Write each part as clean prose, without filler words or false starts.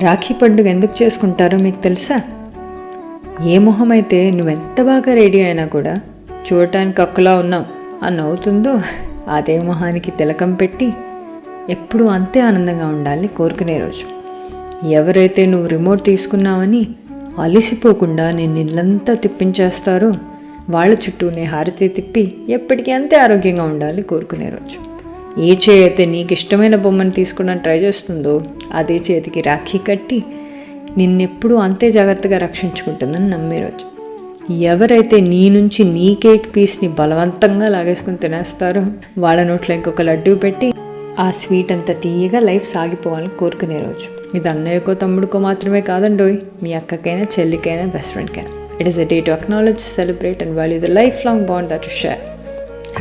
రాఖీ పండుగ ఎందుకు చేసుకుంటారో మీకు తెలుసా? ఏ మొహం అయితే నువ్వెంత బాగా రెడీ అయినా కూడా చూడటానికి ఒక్కలా ఉన్నావు అని అవుతుందో అదే మొహానికి తిలకం పెట్టి ఎప్పుడూ అంతే ఆనందంగా ఉండాలని కోరుకునే రోజు. ఎవరైతే నువ్వు రిమోట్ తీసుకున్నావని అలిసిపోకుండా నేను ఇల్లంతా తిప్పించేస్తారో వాళ్ళ చుట్టూనే హారతి తిప్పి ఎప్పటికీ అంతే ఆరోగ్యంగా ఉండాలని కోరుకునే రోజు. ఏ చేయి అయితే నీకు ఇష్టమైన బొమ్మను తీసుకోవడానికి ట్రై చేస్తుందో అదే చేతికి రాఖీ కట్టి నిన్నెప్పుడూ అంతే జాగ్రత్తగా రక్షించుకుంటుందని నమ్మే రోజు. ఎవరైతే నీ నుంచి నీ కేక్ పీస్ని బలవంతంగా లాగేసుకుని తినేస్తారో వాళ్ళ నోట్లో ఇంకొక లడ్డూ పెట్టి ఆ స్వీట్ అంతా తీయగా లైఫ్ సాగిపోవాలని కోరుకునే రోజు. ఇది అన్నయ్యకో తమ్ముడికో మాత్రమే కాదండోయ్, మీ అక్కకైనా చెల్లికైనా బెస్ట్ ఫ్రెండ్కైనా. It is a day to acknowledge, celebrate and value the lifelong bond that you share.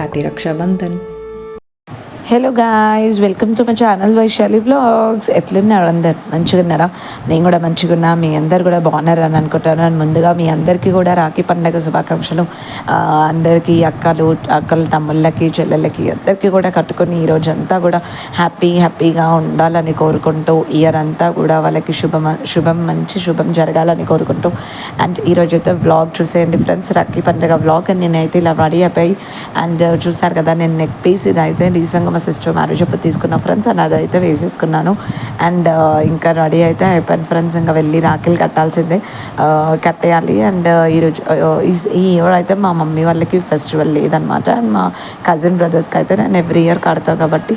Happy Raksha Bandhan. Hello guys, welcome to my channel Vaishali vlogs. ఎట్లున్నారు అందరు? మంచిగా ఉన్నారా? నేను కూడా మంచిగా ఉన్నా. మీ అందరు కూడా బాగున్నారని అనుకుంటాను. అండ్ ముందుగా మీ అందరికీ కూడా రాఖీ పండుగ శుభాకాంక్షలు. అందరికీ అక్కల తమ్ముళ్ళకి చెల్లెళ్ళకి అందరికీ కూడా కట్టుకొని ఈరోజు అంతా కూడా హ్యాపీగా ఉండాలని కోరుకుంటూ, ఇయర్ అంతా కూడా వాళ్ళకి శుభం జరగాలని కోరుకుంటూ, అండ్ ఈరోజు అయితే వ్లాగ్ చూసేయండి ఫ్రెండ్స్, రాఖీ పండుగ వ్లాగ్. అండ్ నేనైతే ఇలా రెడీ అయిపోయి, అండ్ చూసారు కదా నేను నెక్ పీస్ ఇదైతే రీసెంట్గా మా సిస్టర్ మ్యారేజ్ అప్పుడు తీసుకున్న ఫ్రెండ్స్, అండ్ అదైతే వేసేసుకున్నాను. అండ్ ఇంకా రెడీ అయితే అయిపోయాను ఫ్రెండ్స్. ఇంకా వెళ్ళి రాఖీలు కట్టాల్సిందే, కట్టేయాలి. అండ్ ఈరోజు ఈ ఇయర్ అయితే మా మమ్మీ వాళ్ళకి ఫెస్టివల్ లేదనమాట. అండ్ మా కజిన్ బ్రదర్స్కి అయితే నేను ఎవ్రీ ఇయర్ కడతాను కాబట్టి,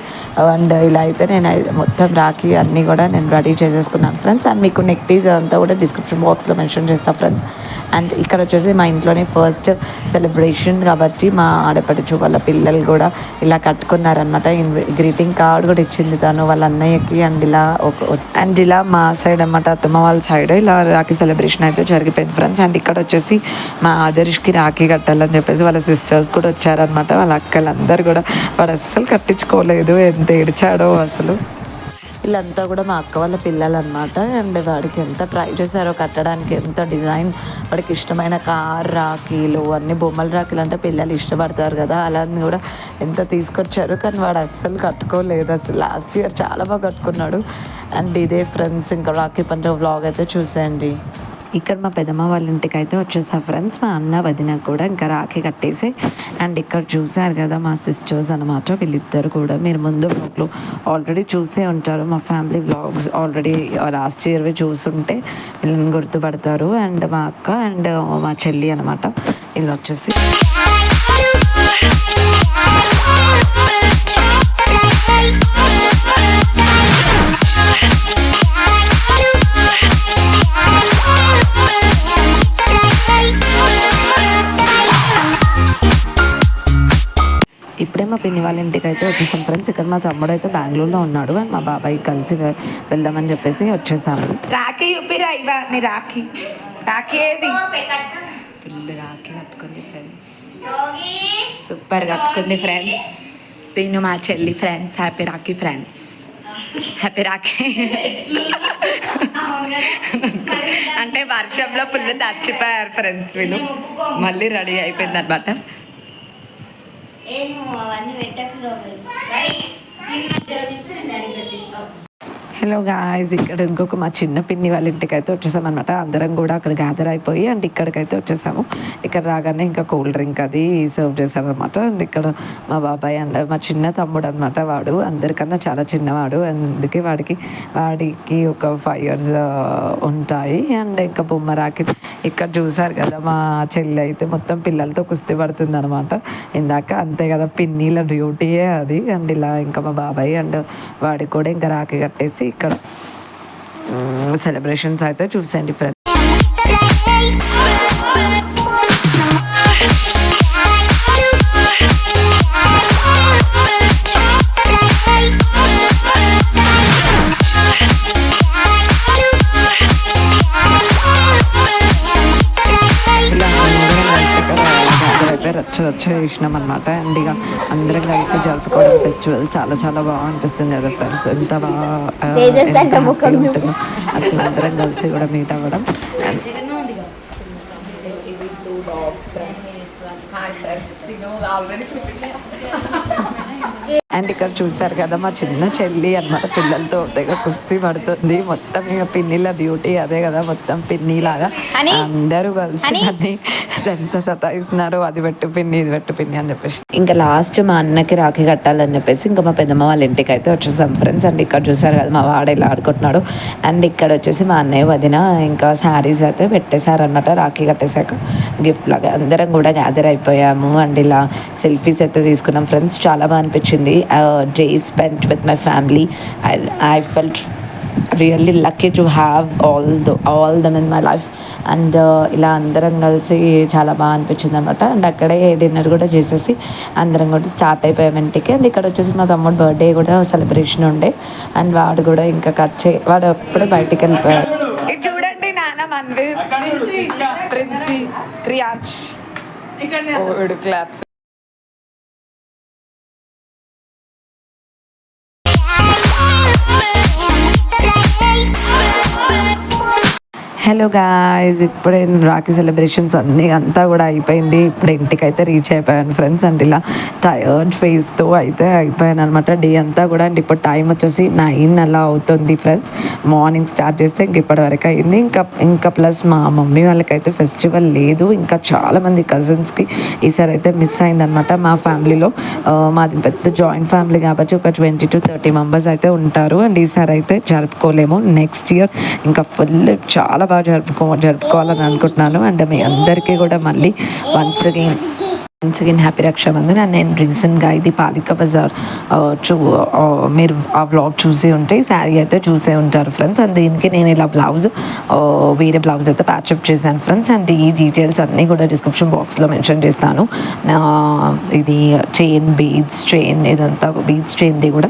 అండ్ ఇలా అయితే నేను మొత్తం రాఖీ అన్నీ కూడా నేను రెడీ చేసేసుకున్నాను ఫ్రెండ్స్. అండ్ మీకు నెక్ పీస్ అంతా కూడా డిస్క్రిప్షన్ బాక్స్లో మెన్షన్ చేస్తాను ఫ్రెండ్స్. అండ్ ఇక్కడ వచ్చేసి మా ఇంట్లోనే ఫస్ట్ సెలబ్రేషన్ కాబట్టి మా ఆడపడుచు వాళ్ళ పిల్లలు కూడా ఇలా కట్టుకున్నారనమాట. గ్రీటింగ్ కార్డ్ కూడా ఇచ్చింది తను వాళ్ళ అన్నయ్యకి. అండ్ ఇలా మా సైడ్ అనమాట, అత్తమ్మ వాళ్ళ సైడ్ ఇలా రాఖీ సెలబ్రేషన్ అయితే జరిగిపోయింది ఫ్రెండ్స్. అండ్ ఇక్కడ వచ్చేసి మా ఆదర్శ్కి రాఖీ కట్టాలని చెప్పేసి వాళ్ళ సిస్టర్స్ కూడా వచ్చారనమాట. వాళ్ళ అక్కలందరూ కూడా వాడు అస్సలు కట్టించుకోలేదు, ఎంత ఏడ్చాడో అసలు. వీళ్ళంతా కూడా మా అక్క వాళ్ళ పిల్లలు అనమాట. అండ్ వాడికి ఎంత ట్రై చేశారో కట్టడానికి, ఎంత డిజైన్ వాడికి ఇష్టమైన కార్ రాఖీలు, అన్ని బొమ్మల రాఖీలు అంటే పిల్లలు ఇష్టపడతారు కదా, అలా కూడా ఎంత తీసుకొచ్చారు. కానీ వాడు అస్సలు కట్టుకోలేదు. అసలు లాస్ట్ ఇయర్ చాలా బాగా కట్టుకున్నాడు. అండ్ ఇదే ఫ్రెండ్స్, ఇంకా రాఖీ పండుగ వ్లాగ్ అయితే చూసేయండి. ఇక్కడ మా పెద్దమ్మ వాళ్ళ ఇంటికి అయితే వచ్చేసా ఫ్రెండ్స్. మా అన్న వదిన కూడా ఇంకా రాఖీ కట్టేసి, అండ్ ఇక్కడ చూసారు కదా మా సిస్టర్స్ అనమాట. వీళ్ళిద్దరు కూడా మీరు ముందు వ్లాగ్లో ఆల్రెడీ చూసే ఉంటారు. మా ఫ్యామిలీ వ్లాగ్స్ ఆల్రెడీ లాస్ట్ ఇయర్వి చూసుంటే వీళ్ళని గుర్తుపడతారు. అండ్ మా అక్క అండ్ మా చెల్లి అనమాట. ఇది వచ్చేసి ఇప్పుడే మా పిన్ని వాళ్ళ ఇంటికి అయితే వచ్చేసాం ఫ్రెండ్స్. ఇక్కడ మా తమ్ముడు అయితే బెంగళూరులో ఉన్నాడు. అండ్ మా బాబాయ్ కలిసి వెళ్దామని చెప్పేసి వచ్చేసాము. రాఖీ చూపిరా, ఇవా నీ రాఖీ ఏది? ఫుల్ రాఖీ కట్టుకుంది ఫ్రెండ్స్, సూపర్ కట్టుకుంది ఫ్రెండ్స్. దీన్ని మా చెల్లి friends. Happy Rakhi friends, happy Rakhi. అంటే వర్షంలో ఫుల్ తడిచిపోయారు ఫ్రెండ్స్ వీళ్ళు. మళ్ళీ రెడీ అయిపోయింది అనమాట. హలో గాయ్స్, ఇక్కడ ఇంకొక మా చిన్న పిన్ని వాళ్ళ ఇంటికి అయితే వచ్చేసామన్నమాట. అందరం కూడా అక్కడ గ్యాదర్ అయిపోయి అండ్ ఇక్కడికైతే వచ్చేసాము. ఇక్కడ రాగానే ఇంకా కూల్ డ్రింక్ అది సర్వ్ చేశారనమాట. అండ్ ఇక్కడ మా బాబాయ్ అండ్ మా చిన్న తమ్ముడు అనమాట. వాడు అందరికన్నా చాలా చిన్నవాడు, అందుకే వాడికి ఒక 5 years ఉంటాయి. అండ్ ఇంకా బొమ్మ రాకి ఇక్కడ చూసారు కదా మా చెల్లి అయితే మొత్తం పిల్లలతో కుస్తీ పడుతుంది అనమాట. ఇందాక అంతే కదా, పిన్నీల డ్యూటీయే అది. అండ్ ఇలా ఇంకా మా బాబాయ్ అండ్ వాడికి కూడా ఇంకా రాఖీ కట్టేసి ఇక్కడ సెలబ్రేషన్స్ అయితే చూసేయండి ఫ్రెండ్స్. రచ్చ చేసినాం అనమాట. అండ్ ఇక అందరం కలిసి జరుపుకోవడం ఫెస్టివల్ చాలా చాలా బాగా అనిపిస్తుంది కదా ఫ్రెండ్స్. ఎంత బాగా ఉంటుందో అసలు అందరం కలిసి కూడా మీట్ అవ్వడం. అండ్ ఇక్కడ చూసారు కదా మా చిన్న చెల్లి అన్నమాట పిల్లలతో తెగ కుస్తీ పడుతుంది. మొత్తం ఇక పిన్నిల డ్యూటీ అదే కదా, మొత్తం పిన్నిలాగా అందరూ కలిసి దాన్ని ఎంత సతాయిస్తున్నారు, అది పెట్టు పిన్ని ఇది పెట్టు పిన్ని అని చెప్పేసి. ఇంకా లాస్ట్ మా అన్నకి రాఖీ కట్టాలని చెప్పేసి ఇంకా మా పెద్దమ్మ వాళ్ళ ఇంటికి అయితే వచ్చేసాం ఫ్రెండ్స్. అండ్ ఇక్కడ చూసారు కదా మా వాడు ఇలా ఆడుకుంటున్నాడు. అండ్ ఇక్కడ వచ్చేసి మా అన్నయ్య వదిన ఇంకా శారీస్ అయితే పెట్టేశారనమాట రాఖీ కట్టేశాక గిఫ్ట్ లాగా. అందరం కూడా గ్యాదర్ అయిపోయాము అండ్ ఇలా సెల్ఫీస్ అయితే తీసుకున్నాం ఫ్రెండ్స్. చాలా బాగా అనిపించింది. Day spent with my family. I felt really lucky to have all them in my life. And ఇలా అందరం కలిసి చాలా బాగా అనిపించింది అనమాట. అండ్ అక్కడే డిన్నర్ కూడా చేసేసి అందరం కూడా స్టార్ట్ అయిపోయాం ఇంటికి. అండ్ ఇక్కడ వచ్చేసి మా తమ్ముడు బర్త్డే కూడా సెలబ్రేషన్ ఉండే. అండ్ వాడు కూడా ఇంకా వాడు అప్పుడే బయటికి వెళ్ళిపోయాడు. ఇటు చూడండి నాన్న మంది ప్రిన్సీ క్రియాచ్ క్లాప్స్. హలో గాయ్స్, ఇప్పుడే రాఖీ సెలబ్రేషన్స్ అంతా కూడా అయిపోయింది. ఇప్పుడు ఇంటికైతే రీచ్ అయిపోయాను ఫ్రెండ్స్. అండ్ ఇలా టయర్డ్ ఫేస్తో అయితే అయిపోయాను అనమాట డే అంతా కూడా. అండ్ ఇప్పుడు టైం వచ్చేసి 9 అలా అవుతుంది ఫ్రెండ్స్. మార్నింగ్ స్టార్ట్ చేస్తే ఇంక ఇప్పటి వరకు అయింది. ఇంకా ప్లస్ మా మమ్మీ వాళ్ళకైతే ఫెస్టివల్ లేదు. ఇంకా చాలామంది కజిన్స్కి ఈసారి అయితే మిస్ అయిందనమాట. మా ఫ్యామిలీలో మాది పెద్ద జాయింట్ ఫ్యామిలీ కాబట్టి ఒక 20 to 30 మెంబర్స్ అయితే ఉంటారు. అండ్ ఈసారి అయితే జరుపుకోలేము. నెక్స్ట్ ఇయర్ ఇంకా ఫుల్ చాలా బాగా జరుపుకోవాలని అనుకుంటున్నాను. అండ్ మీ అందరికీ కూడా మళ్ళీ once again happy Raksha Bandhan. And నేను రీసెంట్గా ఇది పాలిక బజార్ మీరు ఆ బ్లాగ్ చూసి ఉంటే శారీ అయితే చూసే ఉంటారు ఫ్రెండ్స్. అండ్ దీనికి నేను ఇలా వేరే బ్లౌజ్ అయితే ప్యాచప్ చేశాను ఫ్రెండ్స్. అండ్ ఈ డీటెయిల్స్ అన్నీ కూడా డిస్క్రిప్షన్ బాక్స్లో మెన్షన్ చేస్తాను. ఇది బీడ్స్ చైన్ ఇదంతా బీడ్స్ చైన్ది కూడా.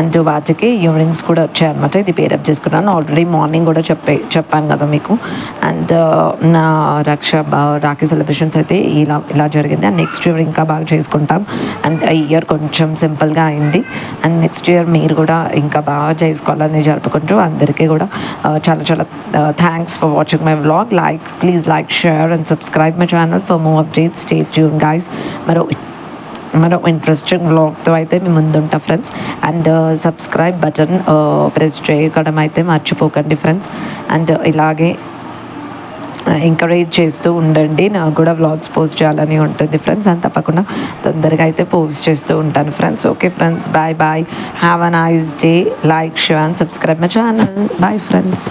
అండ్ వాటికి ఇయర్ రింగ్స్ కూడా వచ్చాయన్నమాట. ఇది పేరప్ చేసుకున్నాను ఆల్రెడీ మార్నింగ్ కూడా చెప్పాను కదా మీకు. అండ్ నా రాఖీ సెలబ్రేషన్స్ అయితే ఇలా జరిగింది. అండ్ నెక్స్ట్ ఇయర్ ఇంకా బాగా చేసుకుంటాం. అండ్ ఈ ఇయర్ కొంచెం సింపుల్గా అయింది. అండ్ నెక్స్ట్ ఇయర్ మీరు కూడా ఇంకా బాగా చేసుకోవాలని జరుపుకుంటూ అందరికీ కూడా చాలా thanks for watching my vlog. Please like, share and subscribe my channel for more updates. Stay tune guys. మరో ఇంట్రెస్టింగ్ వ్లాగ్తో అయితే మీ ముందుంటా friends. And subscribe button press చేయడం అయితే మర్చిపోకండి ఫ్రెండ్స్. అండ్ ఇలాగే ఎంకరేజ్ చేస్తూ ఉండండి. నాకు కూడా వ్లాగ్స్ పోస్ట్ చేయాలని ఉంటుంది ఫ్రెండ్స్. అండ్ తప్పకుండా తొందరగా అయితే పోస్ట్ చేస్తూ ఉంటాను friends. Okay friends, bye have a nice day. Like, share and subscribe my channel. Bye friends.